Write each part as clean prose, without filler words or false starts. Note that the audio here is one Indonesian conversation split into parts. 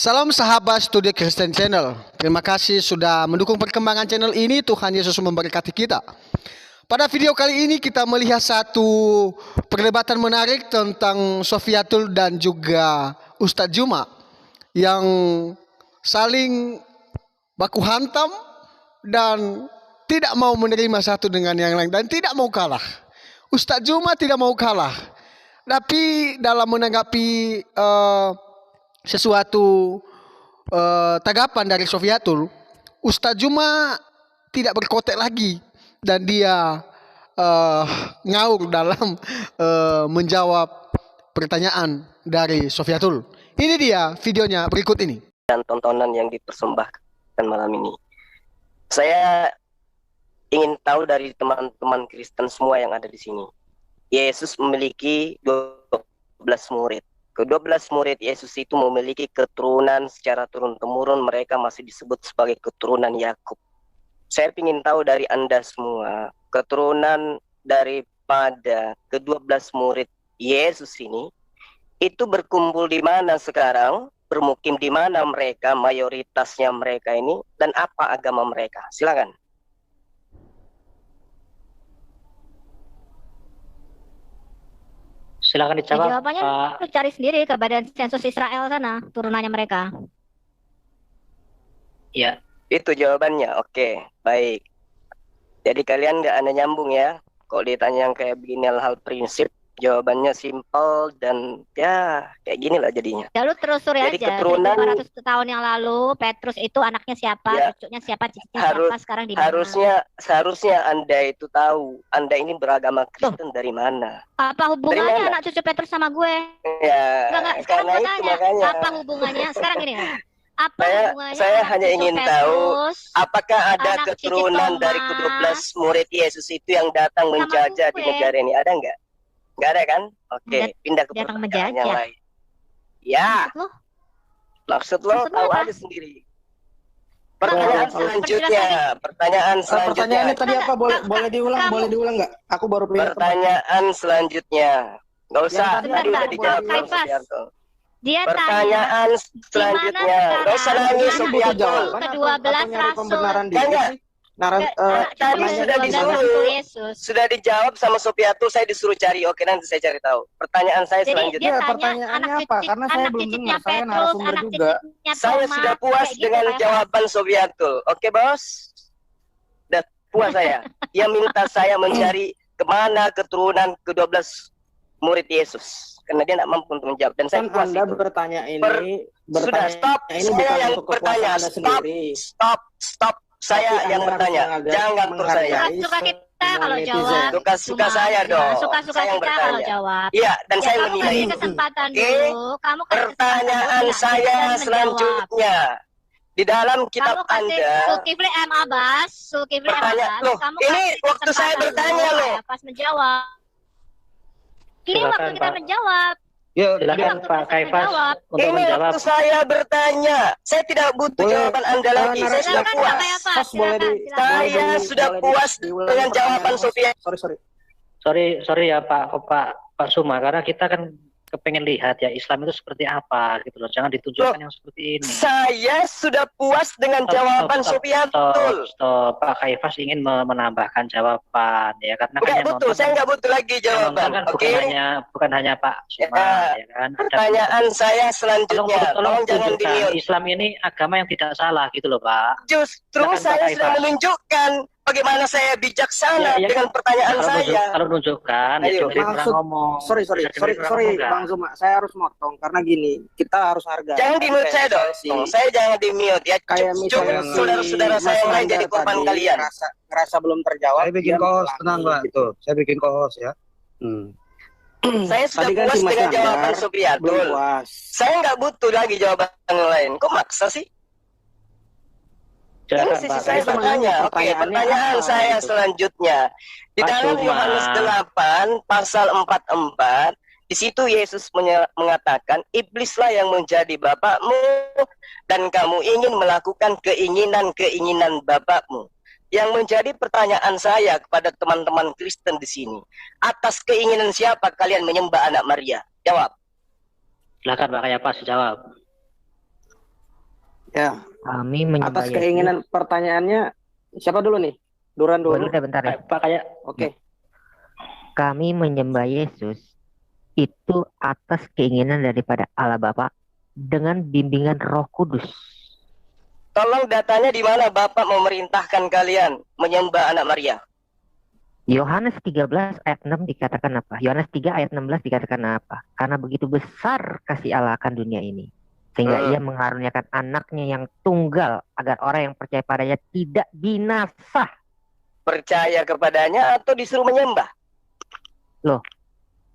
Salam sahabat Studi Kristen Channel. Terima kasih sudah mendukung perkembangan channel ini. Tuhan Yesus memberkati kita. Pada video kali ini kita melihat satu perdebatan menarik tentang Sofiatul dan juga Ustadz Juma yang saling baku hantam dan tidak mau menerima satu dengan yang lain dan tidak mau kalah. Ustadz Juma tidak mau kalah, tapi dalam menanggapi sesuatu tanggapan dari Sofiatul, Ustadz Juma tidak berkotek lagi dan dia ngaur dalam menjawab pertanyaan dari Sofiatul. Ini dia videonya berikut ini. Dan tontonan yang dipersembahkan malam ini. Saya ingin tahu dari teman-teman Kristen semua yang ada di sini. Yesus memiliki 12 murid. Ke-12 murid Yesus itu memiliki keturunan secara turun-temurun, mereka masih disebut sebagai keturunan Yakub. Saya ingin tahu dari Anda semua, keturunan daripada ke-12 murid Yesus ini, itu berkumpul di mana sekarang, bermukim di mana mereka, mayoritasnya mereka ini, dan apa agama mereka? Silakan. Silakan dijawab. Jawabannya lu cari sendiri ke Badan Sensus Israel sana, turunannya mereka. Ya. Itu jawabannya. Oke, baik. Jadi kalian nggak ada nyambung ya. Kalau ditanya yang kayak begini hal-hal prinsip, jawabannya simpel dan ya kayak gini lah jadinya. Ya lu telusuri Jadi aja. keturunan 500 tahun yang lalu Petrus itu anaknya siapa, ya, cucunya siapa, cicitnya siapa, sekarang di mana? Seharusnya Anda itu tahu. Anda ini beragama Kristen dari mana? Apa hubungannya anak cucu Petrus sama gue? Ya, Enggak, sekarang gue tanya, makanya. apa hubungannya? Sekarang gini, apa hubungannya saya hanya cucu ingin Petrus, tahu apakah ada anak keturunan cicit dari ke-12 murid Yesus itu yang datang menjajah di negara ini, ada nggak? Nggak ada kan? Oke, pindah ke datang pertanyaan yang menjajah. lain. Ya, Maksud lo tahu apa? aja sendiri. Pertanyaan selanjutnya. Pertanyaannya tadi apa? Boleh diulang nggak? Aku baru pindah. Pertanyaan selanjutnya. Nggak usah, tadi udah dijawab sama Kaifas. Supianto. Dia Pertanyaan selanjutnya. Nggak usah nangis, Supianto. Ke-12 rasul. Pembenaran diri. Tadi sudah dijawab sama Sofiatul, saya disuruh cari. Oke, nanti saya cari tahu. Pertanyaan saya selanjutnya. Pertanyaannya apa? Karena saya belum dengar, saya narasumber juga. Saya sudah puas dengan jawaban Sofiatul. Oke, bos? Udah puas saya. Dia minta saya mencari kemana keturunan ke-12 murid Yesus. Karena dia tidak mampu untuk menjawab. Dan saya puas Anda itu. bertanya ini, Sudah, stop. Saya yang bertanya. Stop. Saya yang bertanya, jangan ngatur saya. Suka kita kalau jawab. Suka saya dong. Suka kita kalau jawab. Iya, dan Ya, saya kamu menilai. kasih kesempatan dulu. Kamu kasih Pertanyaan kesempatan saya dan menjawab. selanjutnya. Di dalam kitab Kamu kasih Anda. Zulkifli M. Abbas. Zulkifli M. Bertanya, Abbas. loh, Kamu ini kasih waktu saya kesempatan bertanya, dulu, loh. Pas menjawab. Ini Silakan, waktu kita Pak. menjawab. Silakan Pak Kaifas untuk Ini menjawab. waktu saya bertanya. Saya tidak butuh jawaban Anda lagi. Saya sudah Silakan, puas. Pak Kaifas. Saya sudah puas dengan jawaban Sofia. Sorry ya Pak Suma, karena kita kan kepengen lihat ya Islam itu seperti apa gitu loh. Jangan ditunjukkan yang seperti ini. Saya sudah puas dengan jawaban Sofiatul. Stop. Pak Kaifas ingin menambahkan jawaban ya, karena Enggak butuh, saya nggak butuh lagi jawaban. Kan Oke. bukan hanya Pak Suma ya kan. Pertanyaan saya selanjutnya, tolong jangan tunjukkan di-mute. Islam ini agama yang tidak salah gitu loh Pak. Justru Silakan, Pak saya Kaifas. sudah menunjukkan bagaimana saya bijaksana dengan pertanyaan saya. Kalau menunjukkan, Ayo. ya pernah ngomong. Sorry, Bang Zuma, saya harus motong karena gini, kita harus hargai. Jangan di-mute saya dong. Saya jangan di-mute ya. Kayak misalnya Saudara-saudara saya yang lain jadi korban kalian. Ngerasa belum terjawab. Saya bikin co-host, tenang Pak. Gitu. Saya bikin co-host ya. Saya sudah Tadi kan puas si Mas dengan Anggar jawaban belum Sofiatul. puas. Saya nggak butuh lagi jawaban yang lain. Kok maksa sih? Ini Silakan, sisi Pak saya Kaifas. bertanya. Oke, Pertanyaannya pertanyaan apa, saya gitu. selanjutnya. Di Pak dalam Suma. Yohanes 8 pasal 44, di situ Yesus mengatakan, iblislah yang menjadi bapakmu dan kamu ingin melakukan keinginan-keinginan bapakmu. Yang menjadi pertanyaan saya kepada teman-teman Kristen di sini, atas keinginan siapa kalian menyembah anak Maria? Jawab. Silakan Pak Kaifas jawab. Ya, Kami menyembah atas Yesus. keinginan pertanyaannya siapa dulu nih? Duran dulu. Bentar, bentar ya. Pak kayak Oke. Kami menyembah Yesus itu atas keinginan daripada Allah Bapa dengan bimbingan Roh Kudus. Tolong datanya di mana Bapak memerintahkan kalian menyembah anak Maria? Yohanes 13 ayat 6 dikatakan apa? Yohanes 3 ayat 16 dikatakan apa? Karena begitu besar kasih Allah akan dunia ini, sehingga ia mengaruniakan anaknya yang tunggal agar orang yang percaya padanya tidak binasa. Percaya kepadanya atau disuruh menyembah?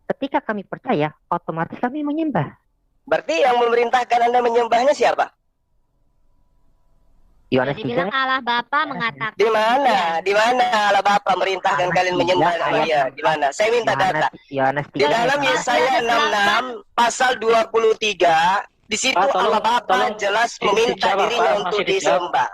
Ketika kami percaya, otomatis kami menyembah. Berarti yang memerintahkan Anda menyembahnya siapa? Yohanes Jadi bilang 3 Allah Bapa mengatakan. Di mana? Di mana Allah Bapa merintahkan kalian menyembah anak Maria? Di mana? Saya minta data. Yohanes Di 3 dalam ayat Yesaya 66 pasal 23, di situ Pak, Allah Bapa tolong jelas meminta dijawab, dirinya Pak, untuk masih dijawab. disembah.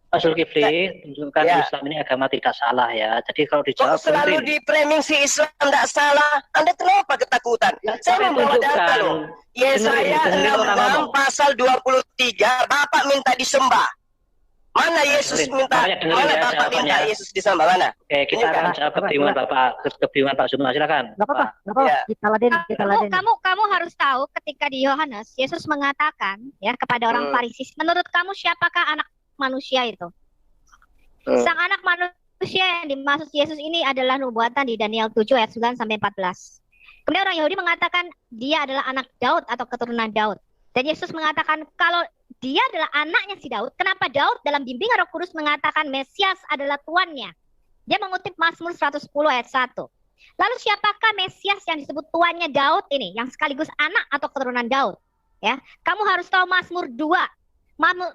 Pak Zulkifli tunjukkan Ya. Islam ini agama tidak salah ya. Jadi kalau Kok dijawab selalu berhenti. di framing si Islam tidak salah? Anda kenapa ketakutan? Saya Tapi membawa data tunjukkan. loh. Yesaya Dengerin orang ngomong. 66 pasal 23, Bapak minta disembah. Mana Yesus dengerin. minta? Makanya dengerin Mana ya Bapak minta jawabannya. Yesus disembah? Mana? Oke, kita Tunjukkan. akan jawab kebingungan Pak Zuma. Silakan. nggak apa-apa, Pak. nggak apa-apa. Ya. Kita ladenin, kita Kamu, ladenin. kamu harus tahu ketika di Yohanes Yesus mengatakan ya kepada orang Farisis, menurut kamu siapakah anak manusia itu? Sang anak manusia yang dimaksud Yesus ini adalah nubuatan di Daniel 7 ayat 9 sampai 14. Kemudian orang Yahudi mengatakan dia adalah anak Daud atau keturunan Daud. Dan Yesus mengatakan kalau dia adalah anaknya si Daud, kenapa Daud dalam bimbingan Roh Kudus mengatakan Mesias adalah tuannya? Dia mengutip Mazmur 110 ayat 1. Lalu siapakah Mesias yang disebut tuannya Daud ini, yang sekaligus anak atau keturunan Daud? Ya, kamu harus tahu Mazmur 2.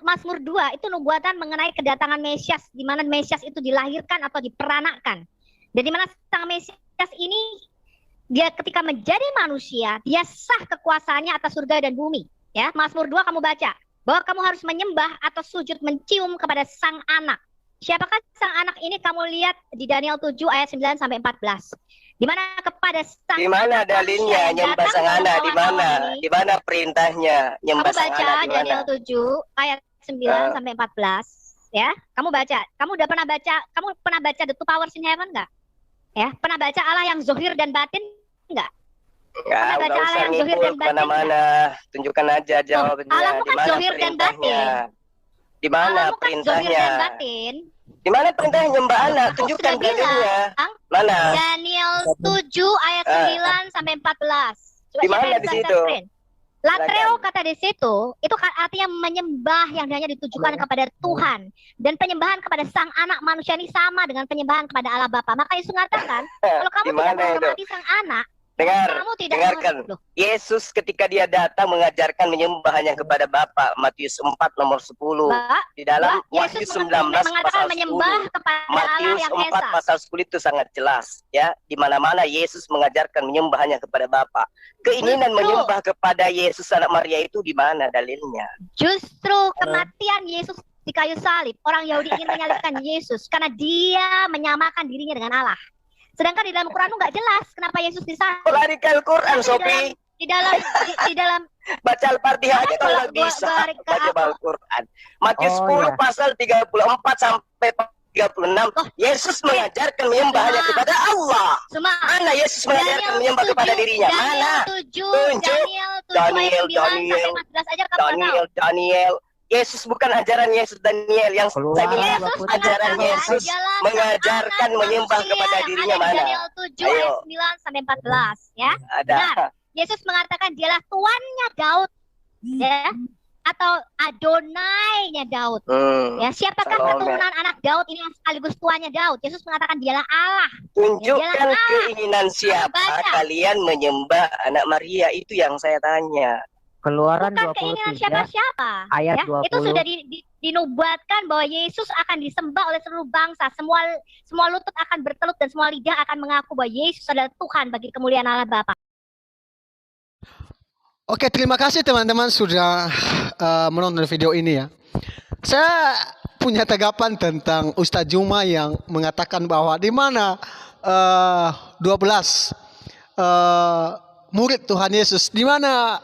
Mazmur 2 itu nubuatan mengenai kedatangan Mesias, di mana Mesias itu dilahirkan atau diperanakan. Dan di mana sang Mesias ini dia ketika menjadi manusia, dia sah kekuasaannya atas surga dan bumi. Ya, Mazmur 2 kamu baca bahwa kamu harus menyembah atau sujud mencium kepada sang anak. Siapakah sang anak ini? Kamu lihat di Daniel 7 ayat 9 sampai 14. Di mana kepada sang Di mana anak dalilnya manusia yang nyembah datang sang dalam anak? Di mana? awan-awan ini, Di mana perintahnya nyembah kamu sang baca anak? Di mana? Daniel 7 ayat 9 sampai 14 ya. Kamu baca. Kamu pernah baca The Two Powers in Heaven enggak? Ya, pernah baca Allah yang zohir dan batin enggak? Enggak, Pernah baca enggak Allah usah yang zohir dan ngikut batin kemana-mana. Tunjukkan aja jawabannya. Allah Di bukan mana zohir dan perintahnya? Di Allah mana bukan zohir perintahnya? dan batin. Di mana perintahnya nyembah anak? Aku Tunjukkan sudah bilang. dalilnya. Mana? Daniel 7 ayat 9 sampai 14. Coba Di siapa mana yang di bisa situ? screen? Latreo kata di situ, itu artinya menyembah yang hanya ditujukan kepada Tuhan. Dan penyembahan kepada sang anak manusia ini sama dengan penyembahan kepada Allah Bapa. Maka Yesus mengatakan, kalau kamu Di tidak mana itu? menghormati sang anak, Dengar, kamu tidak dengarkan. menghormati. Loh, Yesus ketika dia datang mengajarkan menyembah hanya kepada Bapa. Matius 4 nomor 10. Mbak, Di dalam Mbak, Wahyu Yesus 19 mengatakan pasal menyembah 10. kepada Allah Matius yang 4 esa. pasal 10 itu sangat jelas ya. Di mana-mana Yesus mengajarkan menyembah hanya kepada Bapa. Keinginan Justru- menyembah kepada Yesus anak Maria itu di mana dalilnya? Justru kematian Yesus di kayu salib, orang Yahudi ingin menyalibkan Yesus karena dia menyamakan dirinya dengan Allah. Sedangkan di dalam Quran itu nggak jelas kenapa Yesus disalib. Lari ke Al-Quran, Di Sofi. di dalam Baca Al-Fatihah aja kalau nggak Gua- bisa. gua- gua- Baca apa? Al-Quran. Matius Oh, 10 ya. pasal 34 sampai 36. Yesus mengajarkan menyembah hanya kepada Allah. Cuma Mana Yesus mengajarkan menyembah kepada dirinya? Mana? Tunjuk. Daniel 7 ayat 9 sampai 14 aja kamu nggak tahu. Daniel. Yesus bukan ajaran Yesus Daniel yang Keluar saya bilang. Yesus Ajaran mengatakan Yesus dialah mengajarkan anak menyembah manusia kepada yang dirinya ada di mana? Daniel 7 Ayo. ayat 9 sampai 14 ya. Ada. Benar. Yesus mengatakan dialah tuannya Daud ya atau Adonai-nya Daud. Ya, siapakah Salome. keturunan anak Daud ini yang sekaligus tuannya Daud? Yesus mengatakan dialah Allah. Tunjukkan Dialah Allah. keinginan siapa Baca. kalian menyembah anak Maria, itu yang saya tanya. Keluaran Bukan keinginan 23 siapa-siapa. ayat Ya, 20. itu sudah dinubuatkan bahwa Yesus akan disembah oleh seluruh bangsa. Semua lutut akan bertelut dan semua lidah akan mengaku bahwa Yesus adalah Tuhan bagi kemuliaan Allah Bapa. Oke, terima kasih teman-teman sudah menonton video ini ya. Saya punya tanggapan tentang Ustadz Juma yang mengatakan bahwa di mana 12 murid Tuhan Yesus. Di mana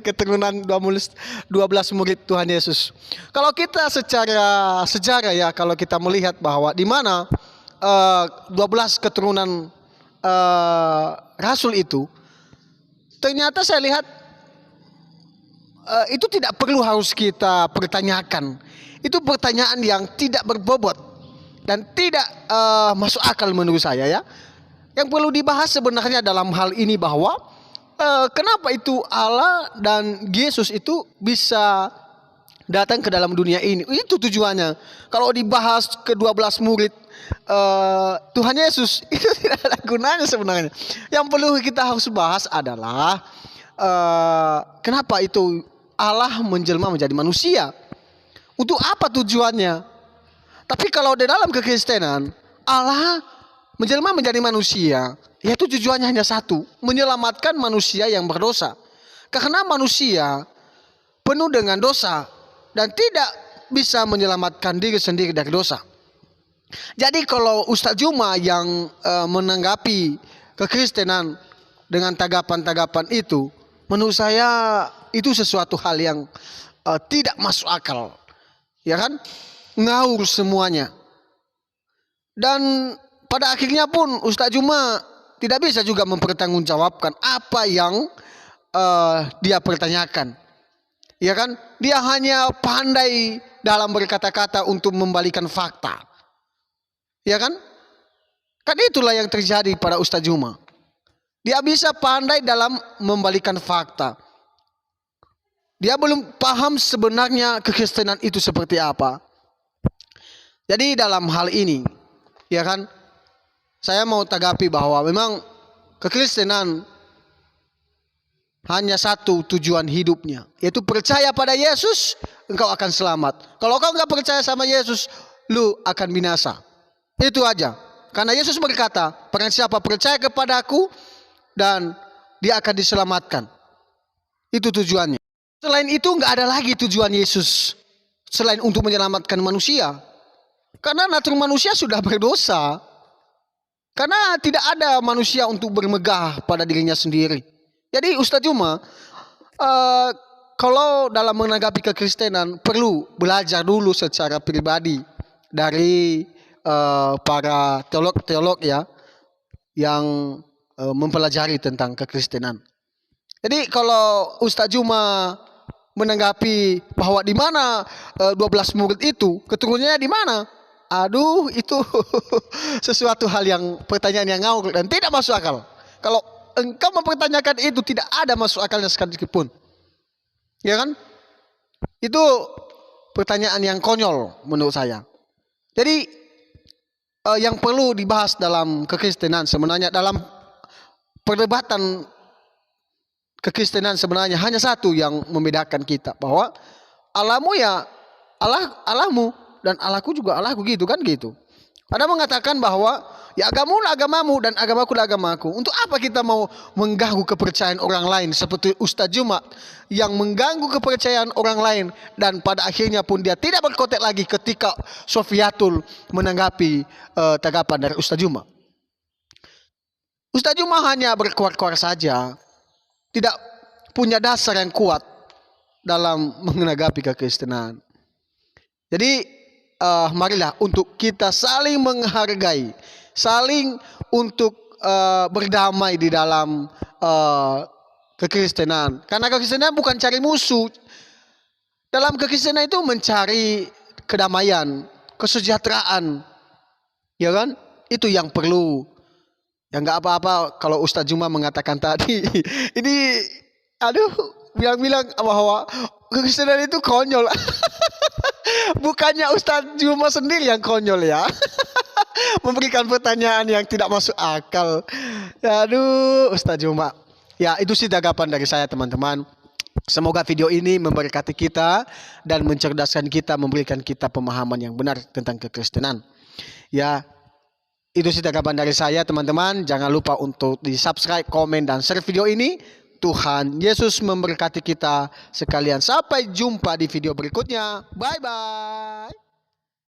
keturunan 12 murid Tuhan Yesus? Kalau kita secara sejarah ya, kalau kita melihat bahwa di mana 12 keturunan rasul itu, ternyata saya lihat itu tidak perlu harus kita pertanyakan. Itu pertanyaan yang tidak berbobot dan tidak masuk akal menurut saya ya. Yang perlu dibahas sebenarnya dalam hal ini bahwa kenapa itu Allah dan Yesus itu bisa datang ke dalam dunia ini. Itu tujuannya. Kalau dibahas ke-12 murid Tuhan Yesus itu tidak ada gunanya sebenarnya. Yang perlu kita harus bahas adalah kenapa itu Allah menjelma menjadi manusia. Untuk apa tujuannya? Tapi kalau di dalam kekristenan Allah menjelma menjadi manusia, yaitu tujuannya hanya satu, menyelamatkan manusia yang berdosa. Karena manusia penuh dengan dosa dan tidak bisa menyelamatkan diri sendiri dari dosa. Jadi kalau Ustadz Juma yang menanggapi kekristenan dengan tanggapan-tanggapan itu, menurut saya itu sesuatu hal yang tidak masuk akal. Ya kan? Ngawur semuanya. Dan pada akhirnya pun Ustadz Juma tidak bisa juga mempertanggungjawabkan apa yang dia pertanyakan. Ya kan? Dia hanya pandai dalam berkata-kata untuk membalikan fakta. Ya kan? Kan itulah yang terjadi pada Ustadz Juma. Dia bisa pandai dalam membalikan fakta. Dia belum paham sebenarnya kekristenan itu seperti apa. Jadi dalam hal ini, ya kan, saya mau tanggapi bahwa memang kekristenan hanya satu tujuan hidupnya, yaitu percaya pada Yesus, engkau akan selamat. Kalau kau nggak percaya sama Yesus, lu akan binasa. Itu aja. Karena Yesus berkata, barang siapa percaya kepadaku dan dia akan diselamatkan. Itu tujuannya. Selain itu nggak ada lagi tujuan Yesus selain untuk menyelamatkan manusia. Karena natur manusia sudah berdosa. Karena tidak ada manusia untuk bermegah pada dirinya sendiri. Jadi Ustadz Juma, kalau dalam menanggapi kekristenan perlu belajar dulu secara pribadi dari para teolog-teolog ya yang mempelajari tentang kekristenan. Jadi kalau Ustadz Juma menanggapi bahwa di mana 12 murid itu keturunannya di mana? Aduh, itu sesuatu hal yang pertanyaan yang ngawur dan tidak masuk akal. Kalau engkau mempertanyakan itu tidak ada masuk akalnya sedikit pun. Ya kan? Itu pertanyaan yang konyol menurut saya. Jadi yang perlu dibahas dalam kekristenan sebenarnya, dalam perdebatan kekristenan sebenarnya hanya satu yang membedakan kita, bahwa Allahmu ya Allahmu dan Allahku juga Allahku, gitu kan gitu. Ada mengatakan bahwa ya agamamu lah agamamu dan agamaku lah agamaku. Untuk apa kita mau mengganggu kepercayaan orang lain seperti Ustadz Juma yang mengganggu kepercayaan orang lain dan pada akhirnya pun dia tidak berkotek lagi ketika Sofiatul menanggapi tanggapan dari Ustadz Juma. Ustadz Juma hanya berkuar-kuar saja, tidak punya dasar yang kuat dalam menanggapi kekristenan. Jadi marilah untuk kita saling menghargai, saling untuk berdamai di dalam kekristenan. Karena kekristenan bukan cari musuh. Dalam kekristenan itu mencari kedamaian, kesejahteraan. Ya kan? Itu yang perlu. Ya nggak apa-apa kalau Ustadz Juma mengatakan tadi. Ini aduh, bilang-bilang bahwa kekristenan itu konyol. Bukannya Ustadz Juma sendiri yang konyol ya. Memberikan pertanyaan yang tidak masuk akal. Aduh, Ustadz Juma. Ya, itu sih tanggapan dari saya, teman-teman. Semoga video ini memberkati kita dan mencerdaskan kita, memberikan kita pemahaman yang benar tentang kekristenan. Ya, itu sih tanggapan dari saya, teman-teman. Jangan lupa untuk di-subscribe, komen, dan share video ini. Tuhan Yesus memberkati kita sekalian. Sampai jumpa di video berikutnya. Bye-bye.